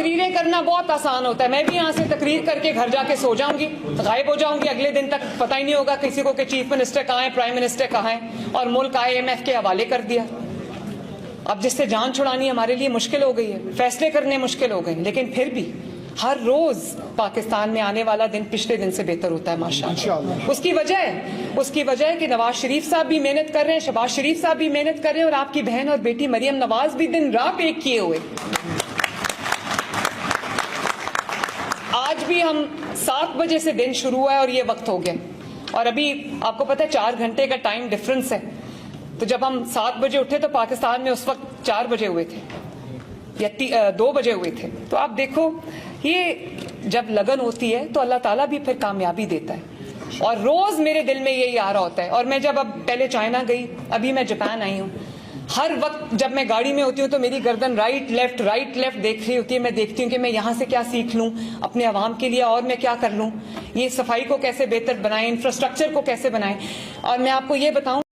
तकरीरें करना बहुत आसान होता है। मैं भी यहाँ से तकरीर करके घर जाके सो जाऊंगी, गायब हो जाऊंगी, अगले दिन तक पता ही नहीं होगा किसी को कि चीफ मिनिस्टर कहाँ है, प्राइम मिनिस्टर कहाँ है, और मुल्क IMF के हवाले कर दिया। अब जिससे जान छुड़ानी हमारे लिए मुश्किल हो गई है, फैसले करने मुश्किल हो गए, लेकिन फिर भी हर रोज पाकिस्तान में आने वाला दिन पिछले दिन से बेहतर होता है माशाअल्लाह। उसकी वजह है कि नवाज शरीफ साहब भी मेहनत कर रहे हैं, शहबाज शरीफ साहब भी मेहनत कर रहे हैं, और आपकी बहन और बेटी मरियम नवाज भी दिन रात एक किए हुए। आज भी हम 7 बजे से दिन शुरू हुआ है और ये वक्त हो गया, और अभी आपको पता है 4 घंटे का टाइम डिफरेंस है। तो जब हम 7 बजे उठे तो पाकिस्तान में उस वक्त 4 बजे हुए थे या 2 बजे हुए थे। तो आप देखो, ये जब लगन होती है तो अल्लाह ताला भी फिर कामयाबी देता है, और रोज मेरे दिल में यही आ रहा होता है। और मैं जब अब पहले चाइना गई, अभी मैं जापान आई हूँ, हर वक्त जब मैं गाड़ी में होती हूँ तो मेरी गर्दन राइट लेफ्ट देख रही होती है। मैं देखती हूँ कि मैं यहाँ से क्या सीख लूँ अपने अवाम के लिए, और मैं क्या कर लूँ, ये सफाई को कैसे बेहतर बनाएं, इंफ्रास्ट्रक्चर को कैसे बनाएं। और मैं आपको ये बताऊँ